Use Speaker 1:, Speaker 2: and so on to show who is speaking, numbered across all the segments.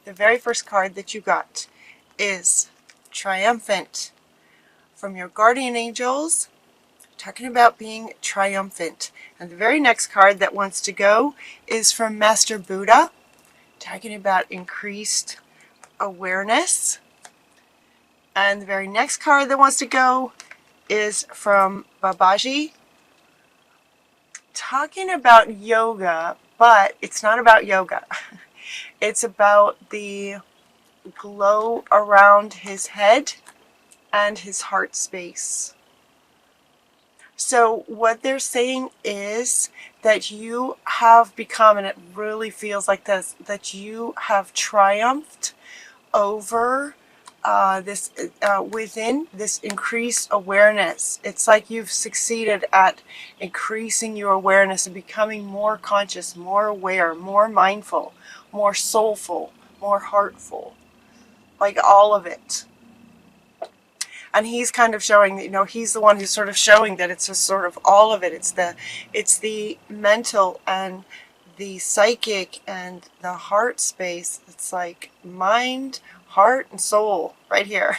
Speaker 1: the very first card that you got is triumphant from your guardian angels, talking about being triumphant. And the very next card that wants to go is from Master Buddha, talking about increased awareness. And the very next card that wants to go is from Babaji, talking about yoga, but it's not about yoga. It's about the glow around his head and his heart space. So what they're saying is that you have become, and it really feels like this, that you have triumphed over within this increased awareness. It's like you've succeeded at increasing your awareness and becoming more conscious, more aware, more mindful, more soulful, more heartful, like all of it. And he's kind of showing, you know, he's the one who's sort of showing that it's just sort of all of it. It's the mental and the psychic and the heart space. It's like mind, heart, and soul right here.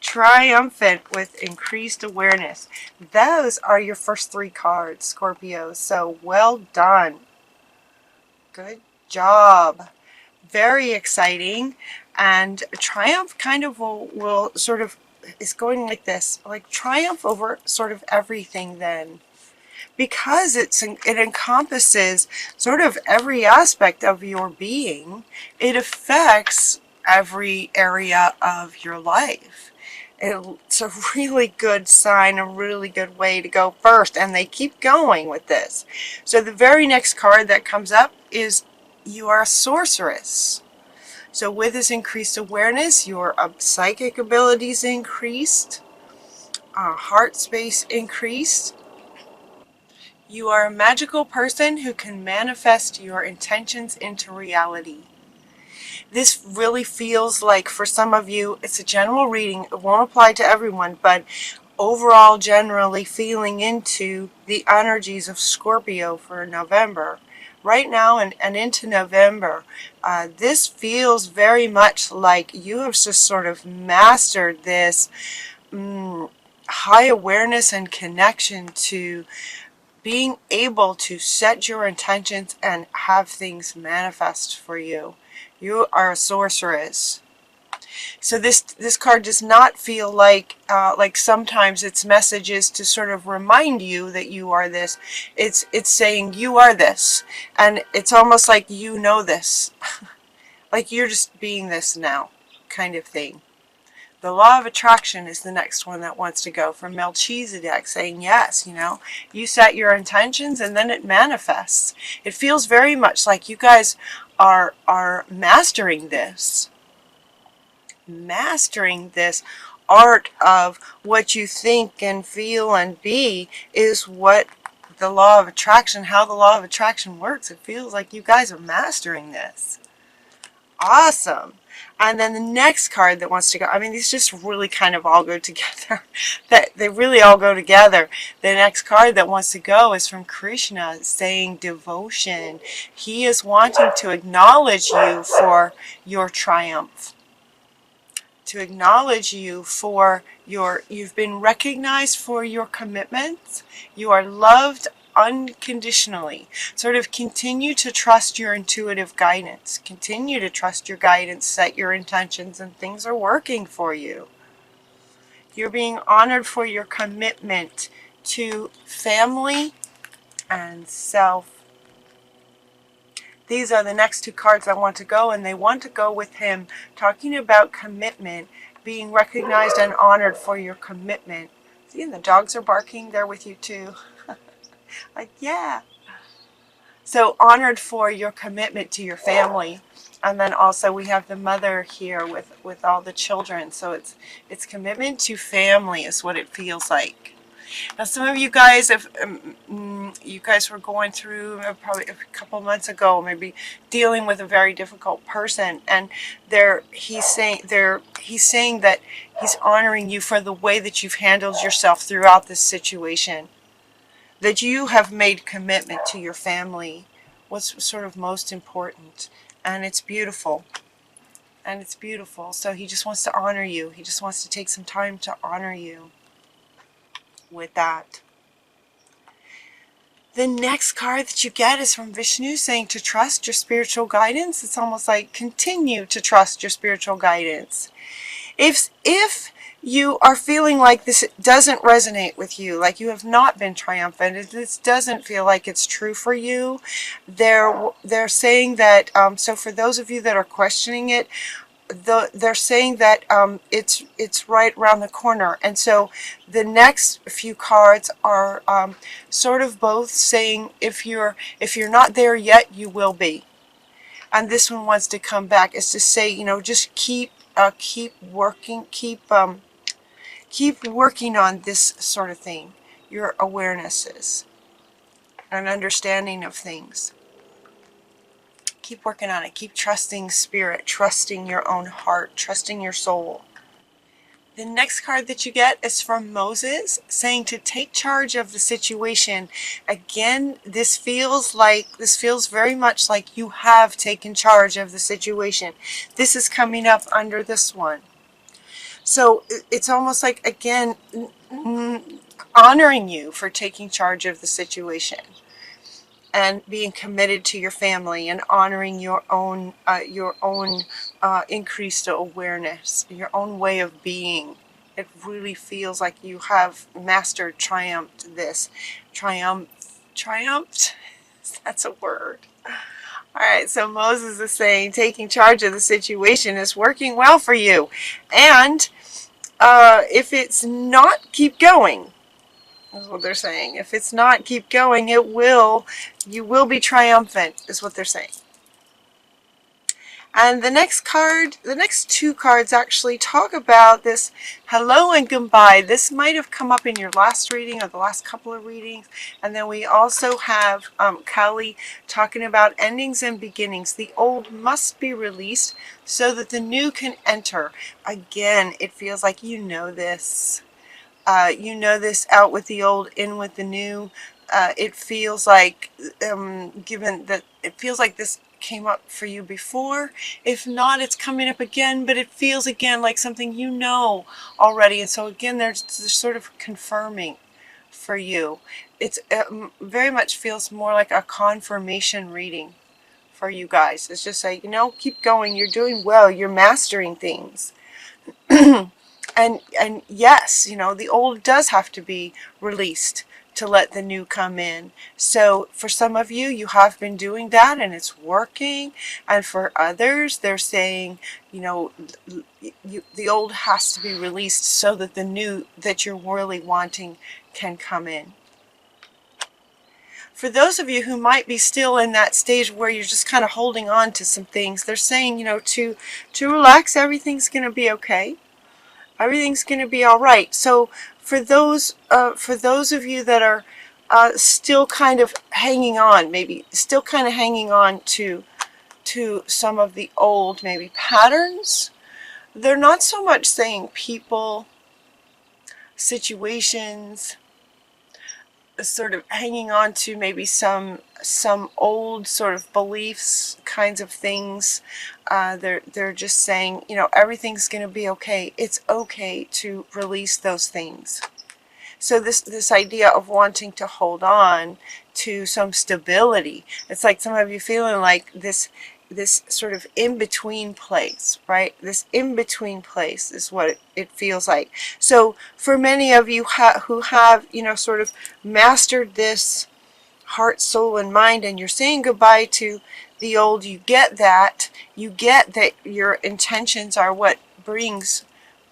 Speaker 1: Triumphant with increased awareness. Those are your first three cards, Scorpio. So well done. Good job. Very exciting. And triumph kind of will sort of is going like this, like triumph over sort of everything then, because it encompasses sort of every aspect of your being. It affects every area of your life. It's a really good sign, a really good way to go first, and they keep going with this. So the very next card that comes up is you are a sorceress. So with this increased awareness, your psychic abilities increased, heart space increased. You are a magical person who can manifest your intentions into reality. This really feels like, for some of you, it's a general reading. It won't apply to everyone, but overall generally feeling into the energies of Scorpio for November. Right now and into November, this feels very much like you have just sort of mastered this high awareness and connection to being able to set your intentions and have things manifest for you. You are a sorceress. So this card does not feel like sometimes its message is to sort of remind you that you are this. It's saying you are this, and it's almost like you know this, like you're just being this now, kind of thing. The law of attraction is the next one that wants to go, from Melchizedek, saying yes, you know, you set your intentions and then it manifests. It feels very much like you guys are mastering this. Mastering this art of what you think and feel and be is what the law of attraction, how the law of attraction works. It feels like you guys are mastering this. Awesome. And then the next card that wants to go, I mean, these just really kind of all go together. That they really all go together. The next card that wants to go is from Krishna, saying devotion. He is wanting to acknowledge you for your triumph. To acknowledge you for you've been recognized for your commitments. You are loved unconditionally. Sort of continue to trust your intuitive guidance. Continue to trust your guidance, set your intentions, and things are working for you. You're being honored for your commitment to family and self. These are the next two cards that want to go, and they want to go with him, talking about commitment, being recognized and honored for your commitment. See, and the dogs are barking. They're with you too. Like, yeah. So honored for your commitment to your family. And then also we have the mother here with all the children. So it's commitment to family is what it feels like. Now, some of you guys, if you guys were going through probably a couple months ago, maybe dealing with a very difficult person, and he's saying that he's honoring you for the way that you've handled yourself throughout this situation, that you have made commitment to your family, what's sort of most important, and it's beautiful. And it's beautiful. So he just wants to honor you. He just wants to take some time to honor you with that. The next card that you get is from Vishnu, saying to trust your spiritual guidance. It's almost like continue to trust your spiritual guidance. If you are feeling like this doesn't resonate with you, like you have not been triumphant, if this doesn't feel like it's true for you, they're saying that, so for those of you that are questioning it, they're saying that it's right around the corner. And so the next few cards are sort of both saying if you're not there yet, you will be. And this one wants to come back. It's to say, you know, just keep working, keep working on this sort of thing, your awarenesses and understanding of things. Keep working on it. Keep trusting spirit, trusting your own heart, trusting your soul. The next card that you get is from Moses, saying to take charge of the situation. Again, this feels very much like you have taken charge of the situation. This is coming up under this one. So it's almost like, again, honoring you for taking charge of the situation and being committed to your family and honoring your own increased awareness, your own way of being. It really feels like you have mastered, triumphed this. Triumphed? That's a word. All right, so Moses is saying taking charge of the situation is working well for you. And if it's not, keep going. Is what they're saying. If it's not, keep going. You will be triumphant, is what they're saying. And the next two cards actually talk about this hello and goodbye. This might have come up in your last reading or the last couple of readings. And then we also have Kali talking about endings and beginnings. The old must be released so that the new can enter. Again, it feels like you know this. You know this, out with the old, in with the new. It feels like, given that it feels like this came up for you before. If not, it's coming up again, but it feels again like something you know already. And so again, they're sort of confirming for you. It's very much feels more like a confirmation reading for you guys. It's just like, you know, keep going. You're doing well. You're mastering things. And yes, you know, the old does have to be released to let the new come in. So for some of you, you have been doing that and it's working. And for others, they're saying, you know, the old has to be released so that the new that you're really wanting can come in. For those of you who might be still in that stage where you're just kind of holding on to some things, they're saying, you know, to relax, everything's going to be okay. Everything's going to be all right. So for those of you that are still kind of hanging on, maybe still kind of hanging on to some of the old maybe patterns, they're not so much saying people, situations, sort of hanging on to maybe some old sort of beliefs, kinds of things. They're just saying, you know, everything's going to be okay. It's okay to release those things. So this idea of wanting to hold on to some stability, it's like some of you feeling like this sort of in-between place, right? This in-between place is what it feels like. So for many of you who have, you know, sort of mastered this heart, soul, and mind, and you're saying goodbye to the old, you get that your intentions are what brings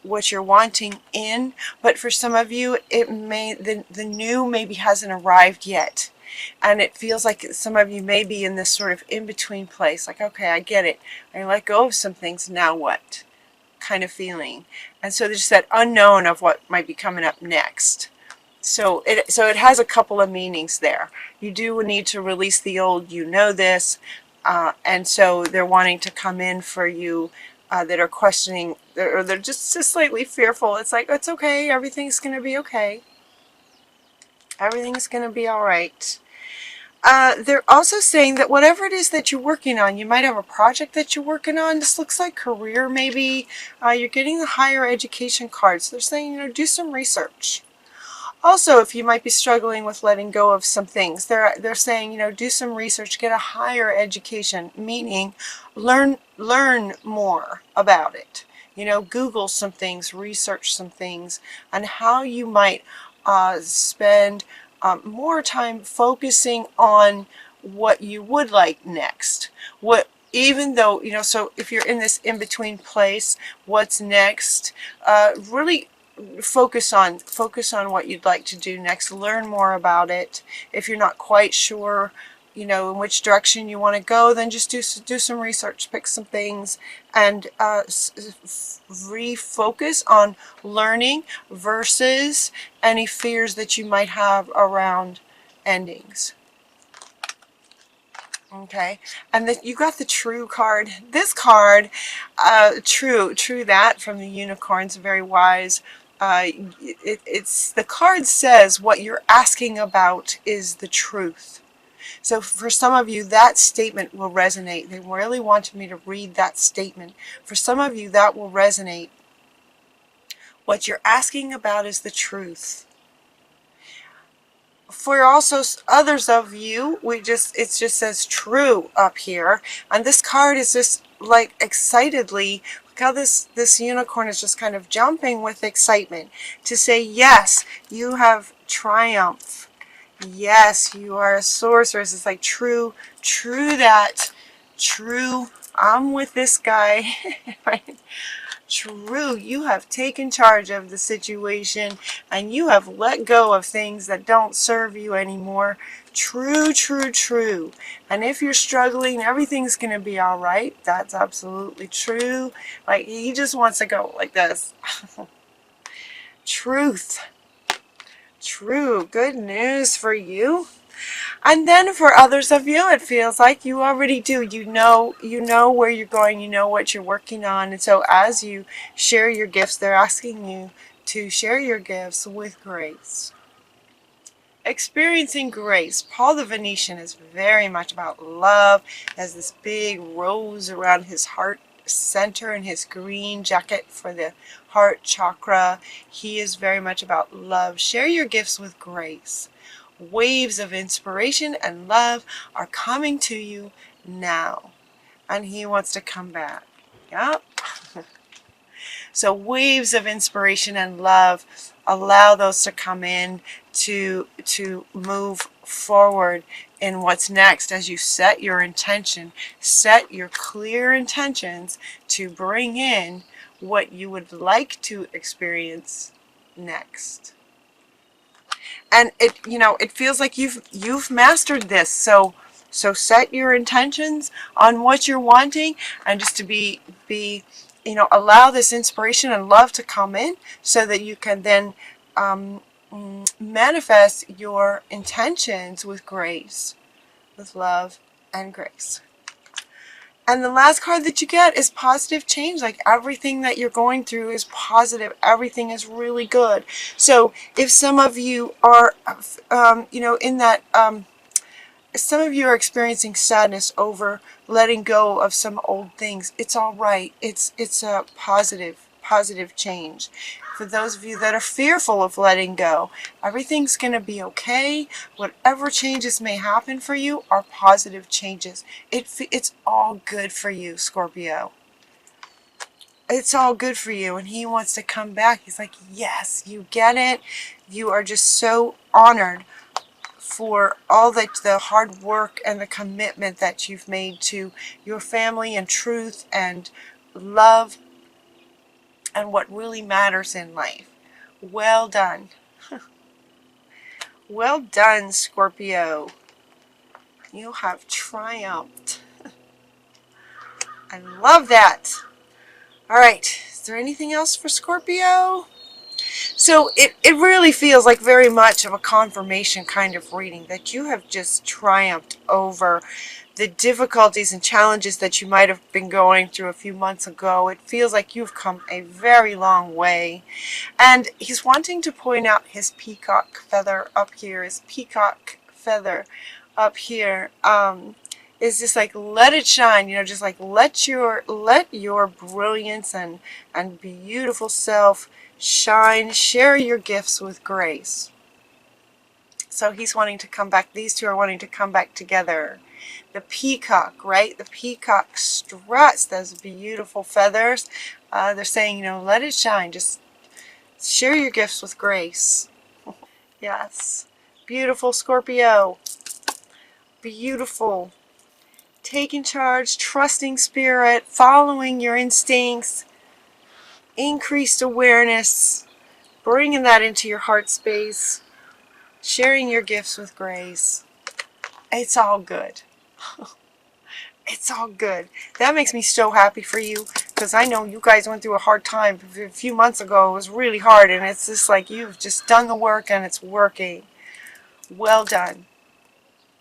Speaker 1: what you're wanting in. But for some of you, it may the new maybe hasn't arrived yet. And it feels like some of you may be in this sort of in-between place. Like, okay, I get it. I let go of some things. Now what? Kind of feeling. And so there's that unknown of what might be coming up next. So it has a couple of meanings there. You do need to release the old. You know this. And so they're wanting to come in for you that are questioning, or they're just slightly fearful. It's like, it's okay. Everything's going to be okay. Everything's going to be all right. They're also saying that whatever it is that you're working on, you might have a project that you're working on. This looks like career, maybe. You're getting the higher education cards. They're saying, do some research. Also, if you might be struggling with letting go of some things, they're saying, do some research, get a higher education, meaning learn more about it. Google some things, research some things, and how you might spend more time focusing on what you would like next. Even though, so if you're in this in-between place, what's next, really focus on what you'd like to do next. Learn more about it. If you're not quite sure, in which direction you want to go, then just do some research, pick some things, and refocus on learning versus any fears that you might have around endings. Okay, and you got the True card. This card, true that from the unicorns, very wise. It's the card says what you're asking about is the truth. So for some of you, that statement will resonate. They really wanted me to read that statement. For some of you, that will resonate. What you're asking about is the truth. For also others of you, it just says true up here, and this card is just like excitedly, look how this unicorn is just kind of jumping with excitement to say, yes, you have triumph. Yes, you are a sorceress. It's like true that, true, I'm with this guy. Right? True, you have taken charge of the situation and you have let go of things that don't serve you anymore. True. And if you're struggling, everything's going to be all right. That's absolutely true. Like, he just wants to go like this. Truth. True. Good news for you. And then for others of you, it feels like you already do. You know where you're going. You know what you're working on. And so as you share your gifts, they're asking you to share your gifts with grace. Experiencing grace. Paul the Venetian is very much about love. Has this big rose around his heart center and his green jacket for the heart chakra. He is very much about love. Share your gifts with grace. Waves of inspiration and love are coming to you now. And he wants to come back. Yep. So waves of inspiration and love, allow those to come in to move forward in what's next as you set your intention. Set your clear intentions to bring in what you would like to experience next. And it feels like you've mastered this. So set your intentions on what you're wanting, and just to be allow this inspiration and love to come in so that you can then manifest your intentions with grace, with love and grace. And the last card that you get is positive change. Like, everything that you're going through is positive. Everything is really good. So if some of you are, in that, some of you are experiencing sadness over letting go of some old things, it's all right. It's a positive change. For those of you that are fearful of letting go, everything's going to be okay. Whatever changes may happen for you are positive changes. It's all good for you, Scorpio. It's all good for you, and he wants to come back. He's like, yes, you get it. You are just so honored for all the hard work and the commitment that you've made to your family and truth and love and what really matters in life. Well done. Well done, Scorpio. You have triumphed. I love that. All right. Is there anything else for Scorpio? So it really feels like very much of a confirmation kind of reading, that you have just triumphed over the difficulties and challenges that you might have been going through a few months ago. It feels like you've come a very long way. And he's wanting to point out his peacock feather up here, his peacock feather up here is just like let it shine, you know, just like let your brilliance and beautiful self shine. Share your gifts with grace. So he's wanting to come back. These two are wanting to come back together. The peacock, right? The peacock struts those beautiful feathers. They're saying, you know, let it shine. Just share your gifts with grace. Yes. Beautiful, Scorpio. Beautiful. Taking charge, trusting spirit, following your instincts, increased awareness, bringing that into your heart space, sharing your gifts with grace. It's all good. It's all good. That makes me so happy for you, because I know you guys went through a hard time a few months ago. It was really hard, and it's just like you've just done the work and it's working. Well done.